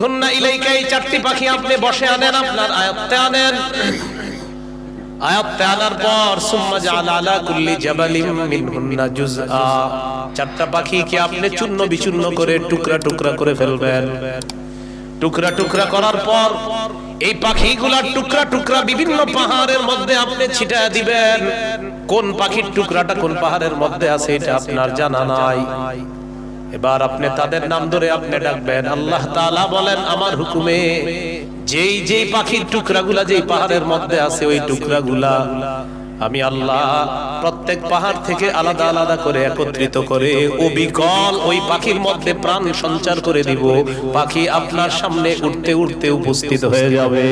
হুন্না ইলাইকা, এই চারটি পাখি আপনি বসে আনেন, আপনার আয়ত্তে আনেন। আয়ত্তে আনার পর সুম্মা জাআলা আলা কুল্লি জাবালিম মিনহুন্না জুজআ, চারটা পাখিকে আপনি চূর্ণ বিচূর্ণ করে টুকরা টুকরা করে ফেলবেন। টুকরা টুকরা করার পর এই পাখিগুলা টুকরা টুকরা বিভিন্ন পাহাড়ের মধ্যে আপনি ছিটায় দিবেন। কোন পাখির টুকরাটা কোন পাহাড়ের মধ্যে আছে এটা আপনার জানা নাই। এবার আপনি তাদের নাম ধরে আপনি ডাকবেন। আল্লাহ তাআলা বলেন আমার হুকুমে যেই যেই পাখির টুকরাগুলা যেই পাহাড়ের মধ্যে আছে ওই টুকরাগুলা আমি আল্লাহ প্রত্যেক পাহাড় থেকে আলাদা আলাদা করে একত্রিত করে অবিকল ওই পাখির মধ্যে প্রাণ সঞ্চার করে দিব। পাখি আপনার সামনে উঠতে উঠতে উপস্থিত হয়ে যাবে।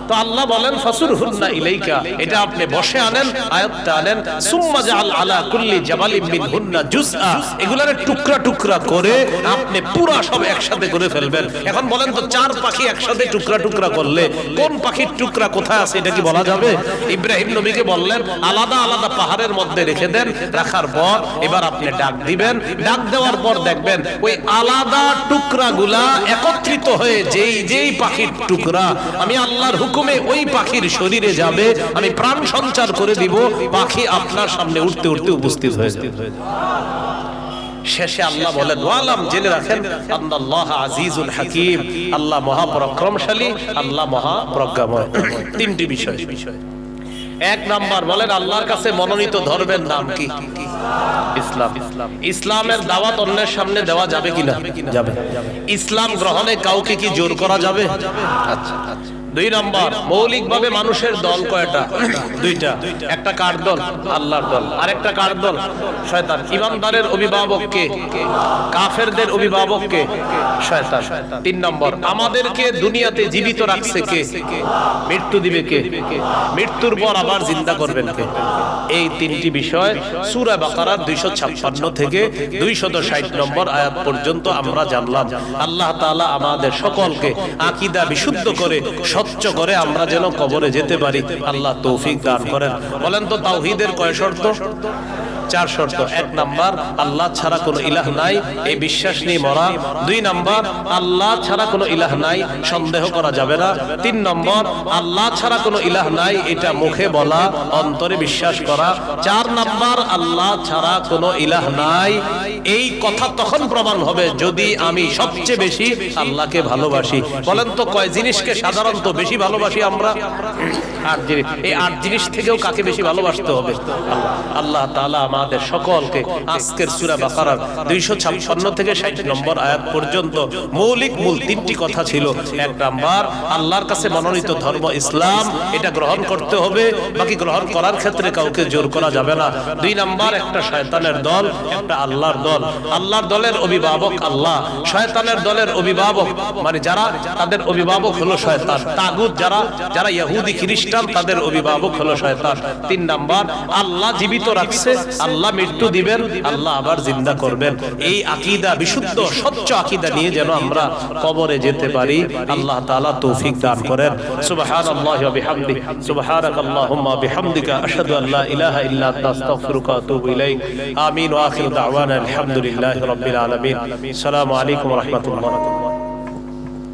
তো আল্লাহ বলেন ফাসুরহুন্না ইলাইকা, এটা আপনি বসে আনেন, আয়াতটা আনেন। সুম্মা জাআল আলা কুল্লি জাবালিম মিনহুন্না জুজআ, এগুলারে টুকরা টুকরা করে আপনি পুরা সব একসাথে করে ফেলবেন। এখন বলেন তো চার পাখি একসাথে টুকরা টুকরা করলে কোন পাখির টুকরা কোথায় আছে এটা কি বলা যাবে? ইব্রাহিম নবীকে বললেন আলাদা আলাদা পাহাড়ের মধ্যে রেখে দেন। রাখার পর এবার আপনি ডাক দিবেন। ডাক দেওয়ার পর দেখবেন ওই আলাদা টুকরাগুলা একত্রিত হয়ে যেই যেই পাখির টুকরা আমি আল্লাহর হুকুমে ওই পাখির শরীরে যাবে, আমি প্রাণ সঞ্চার করে দিব। পাখি আপনার সামনে উঠতে উঠতে উপস্থিত হয়ে যাবে। শেষে আল্লাহ বলেন ওয়ালাম, জেনে রাখেন আল্লাহ আজিজুল হাকিম, আল্লাহ মহাপরাক্রমশালী, আল্লাহ মহাপ্রজ্ঞাময়। তিনটি বিষয়। এক নাম্বার বলেন আল্লাহর কাছে মনোনীত ধর্মের নাম কি? ইসলাম। ইসলামের দাওয়াত অন্যের সামনে দেওয়া যাবে কিনা? যাবে। ইসলাম গ্রহণে কাউকে কি জোর করা যাবে? আচ্ছা। দুই নম্বর, মৌলিকভাবে মানুষের দল কয়টা? দুইটা। একটা কার দল? আল্লাহর দল। আর একটা কার দল? শয়তান। ইমানদারের অভিভাবক কে? কাফেরদের অভিভাবক কে? শয়তান। তিন নম্বর, আমাদেরকে দুনিয়াতে জীবিত রাখছে কে? মৃত্যু দিবে কে? মৃত্যুর পর আবার জিন্দা করবেন কে? এই তিনটি বিষয় সূরা বাকারার 256 থেকে 260 নম্বর আয়াত পর্যন্ত আমরা জানলাম। আল্লাহ তাআলা আমাদের সকলকে আকীদা বিশুদ্ধ করে স্বচ্ছ করে আমরা যেন কবরে যেতে পারি আল্লাহ তৌফিক দান করেন। বলেন তো তাওহীদের কয় শর্ত? 4 শর্ত। এক নাম্বার, আল্লাহ ছাড়া কোনো ইলাহ নাই, এই বিশ্বাস নিয়ে মরা। দুই নাম্বার, আল্লাহ ছাড়া কোনো ইলাহ নাই, সন্দেহ করা যাবে না। তিন নম্বর, আল্লাহ ছাড়া কোনো ইলাহ নাই, এটা মুখে বলা, অন্তরে বিশ্বাস করা। চার নাম্বার, আল্লাহ ছাড়া কোনো ইলাহ নাই, এই কথা তখন প্রমাণ হবে যদি আমি সবচেয়ে বেশি আল্লাহকে ভালোবাসি। বলেন তো কয় জিনিসকে সাধারণত বেশি ভালোবাসি আমরা? 8 জিনিস। এই 8 জিনিস থেকেও কাকে বেশি ভালোবাসতে হবে? আল্লাহ তাআলা আমাদের সকলকে আজকের সূরা বাকারার 256 থেকে 60 নম্বর আয়াত পর্যন্ত মৌলিক মূল তিনটি কথা ছিল। এক নাম্বার, আল্লাহর কাছে মনোনীত ধর্ম ইসলাম, এটা গ্রহণ করতে হবে, বাকি গ্রহণ করার ক্ষেত্রে কাউকে জোর করা যাবে না। দুই নাম্বার, একটা শয়তানের দল, একটা আল্লাহর দল। আল্লাহর দলের অভিভাবক আল্লাহ, শয়তানের দলের অভিভাবক মানে যারা, তাদের অভিভাবক হলো শয়তান। তাগুত যারা ইহুদি খ্রিস্টান, তাদের অভিভাবক হলো শয়তান। তিন নাম্বার, আল্লাহ জীবিত রাখছে, আল্লাহ মৃত্যু দিবেন, আল্লাহ আবার জিন্দা করবেন। এই আকীদা বিশুদ্ধ স্বচ্ছ আকীদা নিয়ে যেন আমরা কবরে যেতে পারি আল্লাহ তাআলা তৌফিক দান করেন। সুবহানাল্লাহি ওয়া বিহামদিহি, সুবহানাকাল্লাহুম্মা ওয়া বিহামদিকা, আশহাদু আল্লা ইলাহা ইল্লা আনতা, আস্তাগফিরুকা ওয়া আতুবু ইলাইক। আমিন ওয়া আখিরু দাওয়ানা আলহামদুলিল্লাহি রাব্বিল আলামিন। আসসালামু আলাইকুম ওয়া রাহমাতুল্লাহ।